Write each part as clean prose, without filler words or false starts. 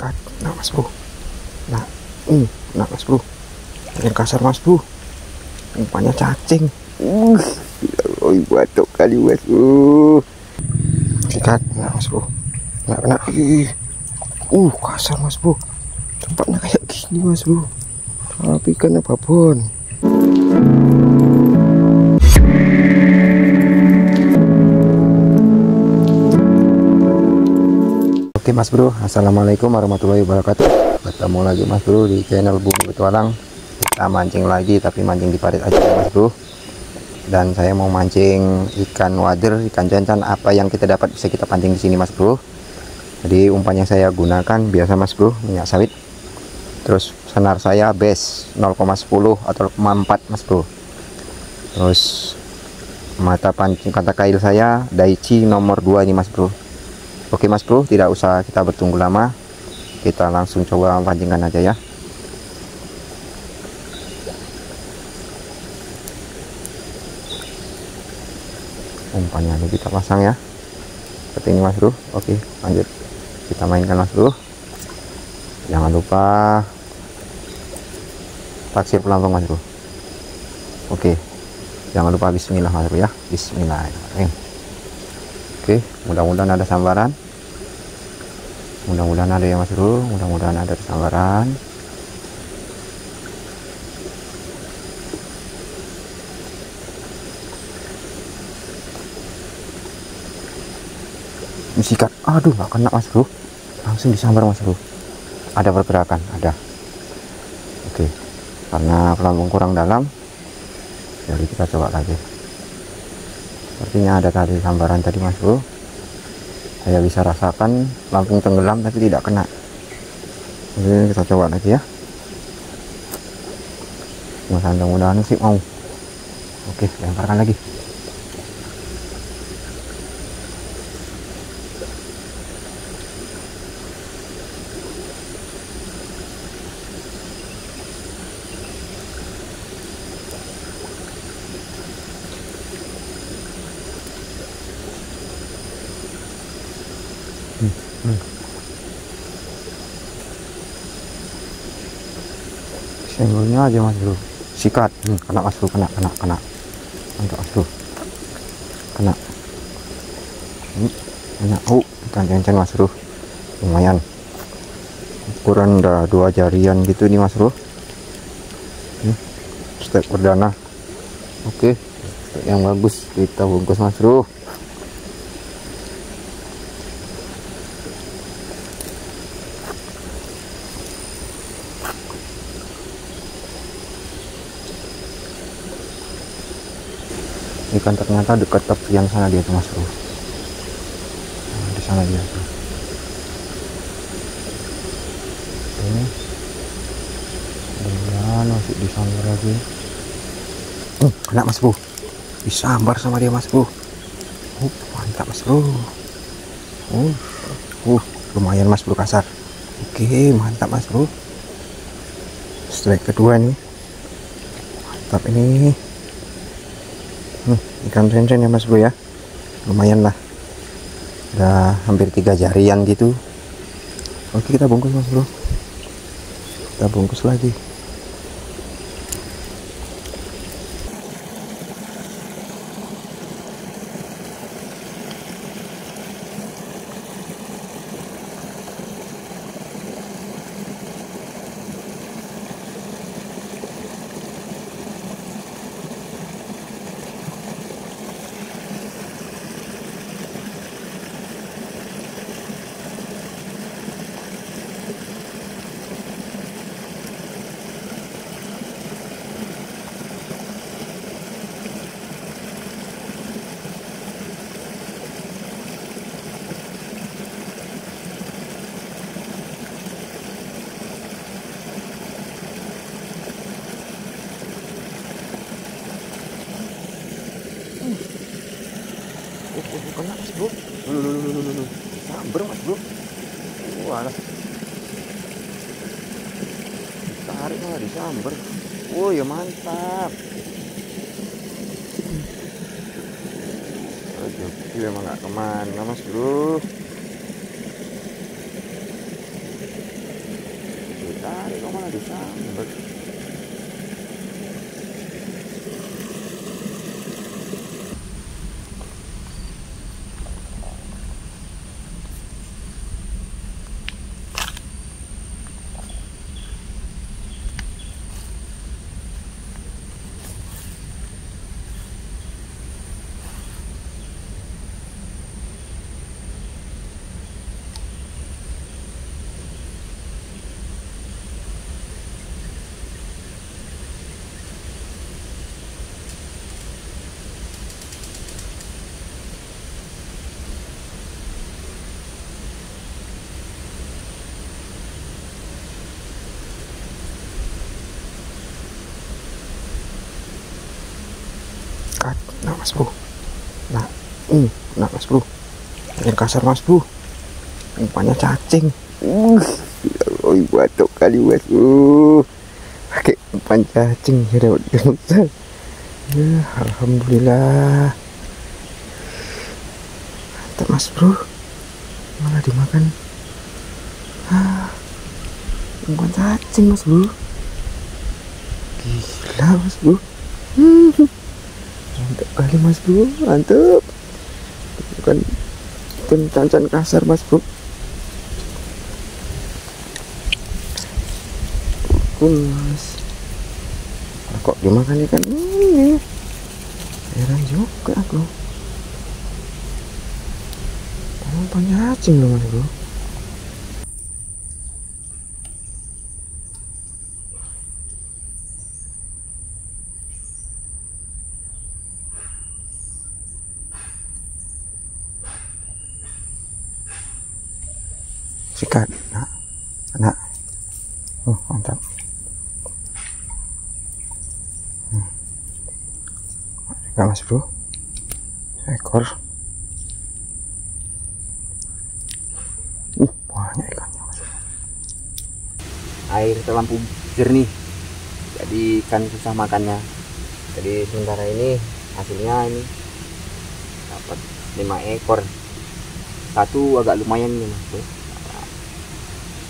sikat. Nah mas bro, nah nah mas bro, yang kasar mas bro, umpannya cacing. Oh batuk kali mas bro. Sikat, nah mas bro, nggak kena. Kasar mas bro, tempatnya kayak gini mas bro, tapi ikannya babon. Oke mas bro, assalamualaikum warahmatullahi wabarakatuh. Ketemu lagi mas bro di channel Bumi Petualang. Kita mancing lagi, tapi mancing di parit aja ya mas bro. Dan saya mau mancing ikan wader, ikan jantan. Apa yang kita dapat bisa kita pancing di sini mas bro. Jadi umpan yang saya gunakan biasa mas bro, minyak sawit. Terus senar saya base 0,10 atau 0,4 mas bro. Terus mata pancing kata kail saya Daichi nomor 2 ini mas bro. Oke mas bro, tidak usah kita bertunggu lama, kita langsung coba pancingkan aja ya. Umpannya ini kita pasang ya, seperti ini mas bro. Oke lanjut, kita mainkan mas bro. Jangan lupa taksir pelampung mas bro. Oke, jangan lupa bismillah mas bro ya, bismillahirrahmanirrahim. Oke, mudah-mudahan ada sambaran. Mudah-mudahan ada ya mas bro, mudah-mudahan ada sambaran. Sikat, aduh nggak kena mas bro, langsung disambar mas bro. Ada pergerakan, ada. Oke, karena pelampung kurang dalam, jadi kita coba lagi. Sepertinya ada tadi sambaran tadi mas bro. Saya bisa rasakan pelampung tenggelam tapi tidak kena. Jadi kita coba lagi ya. Mudah-mudahan sih mau. Oke, lemparkan lagi. Senggolnya aja mas bro, sikat. Kena mas bro, kena mantap mas bro, kena. Banyak ikan cincin mas bro, lumayan, ukuran udah 2 jarian gitu nih mas bro. Step perdana. Oke, yang bagus kita bungkus mas bro. Ikan ternyata dekat tepi yang sana dia tuh mas bro. Nah, di sana dia tuh. Ini dan masih disambar lagi. Kena mas bro, disambar sama dia mas bro. Mantap mas bro. Lumayan mas bro, kasar. Oke, mantap mas bro. Strike kedua nih, mantap ini. Ikan cincin ya mas bro ya, lumayan lah, udah hampir 3 jarian gitu. Oke, kita bungkus mas bro, kita bungkus lagi. Kena mas bro, sambar mas bro. Walah, tarik malah disambar. Ya mantap. Joki emang gak kemana mas bro. Adik kok malah disambet. Nah mas bro, nah mas bro, yang kasar mas bro, umpannya cacing. Oh batuk kali mas bro, pakai umpan cacing ya dapat ikan besar. Ya alhamdulillah. Mantap mas bro, malah dimakan. Umpan cacing mas bro, gila mas bro. Mantap kali mas bro, mantap. Bukan cancan kasar mas bro. Mas, kok dimakan ikan ini? Heran juga aku. Umpan cacing loh mas bro. Sikat, nak, oh mantap. Enggak mas bro, ekor. Banyak ikannya mas. Air terlampau jernih, jadi ikan susah makannya. Jadi sementara ini hasilnya ini dapat 5 ekor. Satu agak lumayan nih mas bro,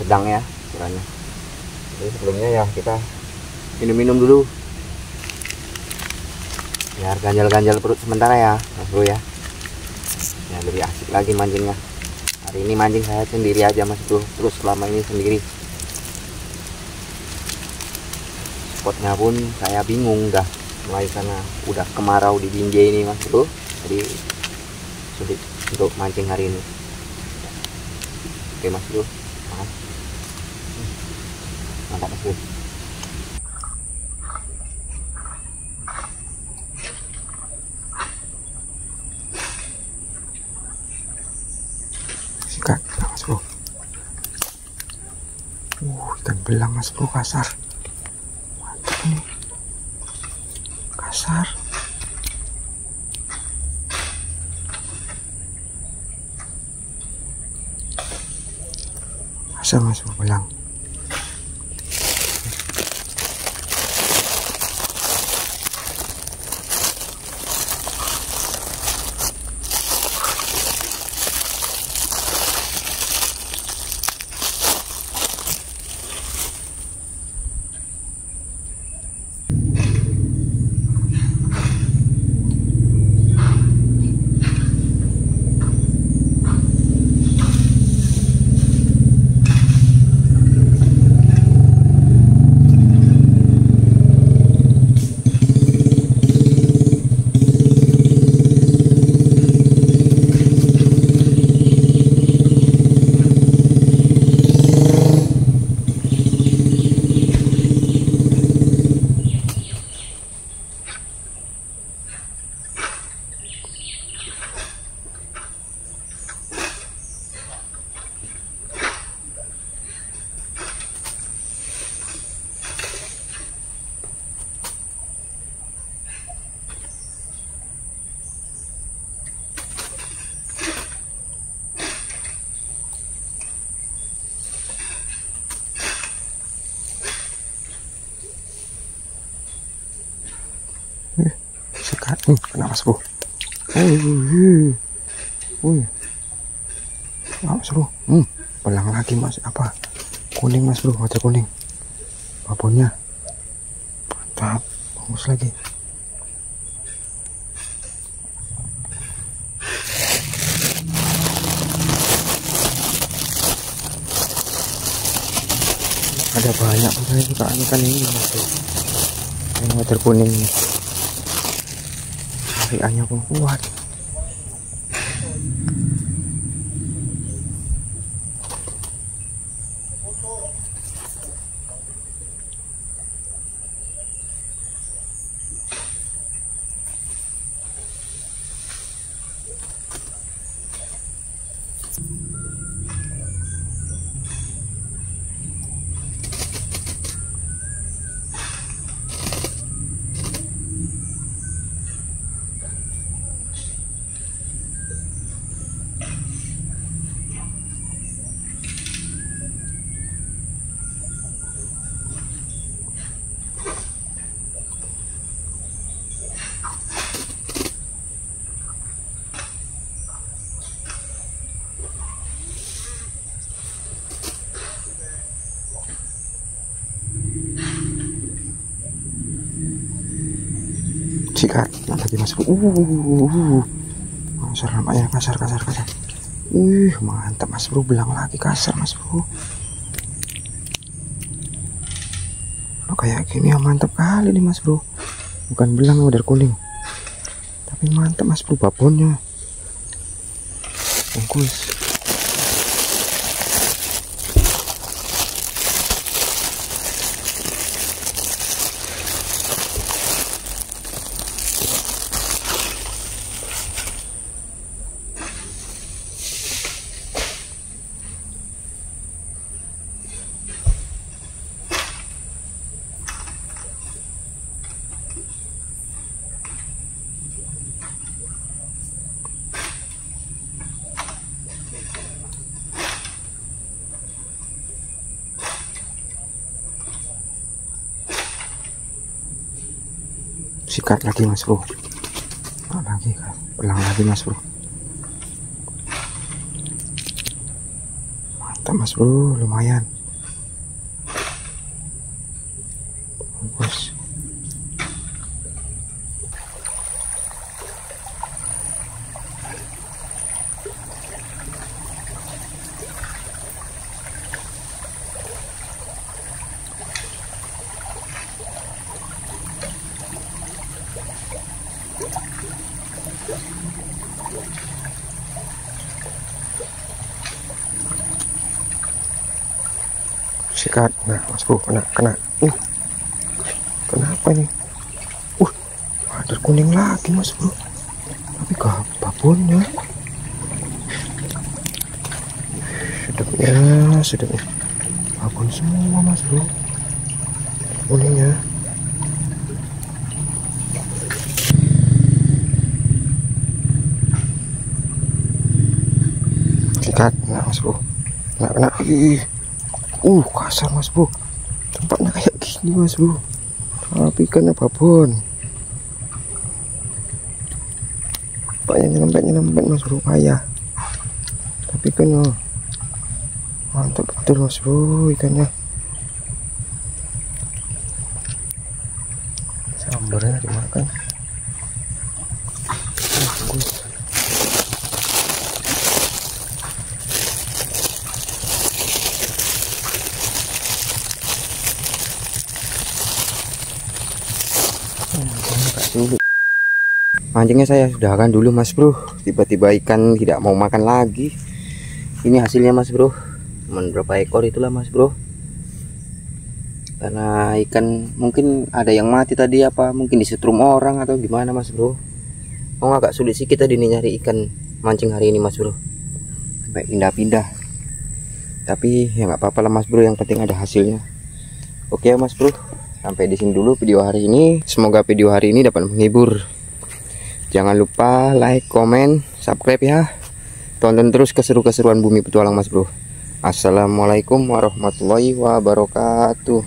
sedang ya ukurannya. Jadi sebelumnya ya kita minum-minum dulu biar ganjal-ganjal perut sementara ya mas bro ya. Ya lebih asik lagi mancingnya. Hari ini mancing saya sendiri aja mas bro, terus selama ini sendiri. Spotnya pun saya bingung dah, mulai karena udah kemarau di Binjai ini mas bro, jadi sulit untuk mancing hari ini. Oke mas bro, makan. Mantap mas bro. Sikat mas bro. Ikan belang mas bro, kasar. Mantap nih, kasar. Kasar mas bro, belang. Sikat, kena mas bro. Mas bro, belang lagi mas, apa kuning mas bro, water kuning. babonnya. Mantap, bagus lagi. Ada banyak ikan ini mas bro. Yang water kuning nih, tarikannya pun kuat. Sikat lagi mas bro. Kasar nampaknya, kasar. Mantap mas bro, belang lagi kasar mas bro. Oh, kayak gini ya mantap kali nih mas bro. Bukan belang udah kuning, tapi mantap mas bro, babonnya bungkus. Sikat lagi mas bro. Belang lagi mas bro. Mantap mas bro, lumayan. Bagus. Sikat, nah mas bro, kena. Kenapa ini? Ada kuning lagi mas bro, tapi ke babonnya. Sedapnya babon semua mas bro, kuningnya. Sikat, nah mas bro, kena. Kasar mas bro, tempatnya kayak gini mas bro, tapi kena babon. Tempatnya nyelempet mas bro, payah, tapi kena. Mantap betul mas bro ikannya. Sambarnya dimakan. Bagus. Mancingnya saya sudahkan dulu mas bro, tiba-tiba ikan tidak mau makan lagi. Ini hasilnya mas bro, berapa ekor itulah mas bro, karena ikan mungkin ada yang mati tadi, apa mungkin disetrum orang atau gimana mas bro. Agak sulit sih kita nyari ikan mancing hari ini mas bro, sampai pindah-pindah, tapi ya nggak apa-apa lah mas bro, yang penting ada hasilnya. Oke mas bro, sampai di sini dulu video hari ini. Semoga video hari ini dapat menghibur. Jangan lupa like, komen, subscribe ya. Tonton terus keseru-keseruan Bumi Petualang mas bro. Assalamualaikum warahmatullahi wabarakatuh.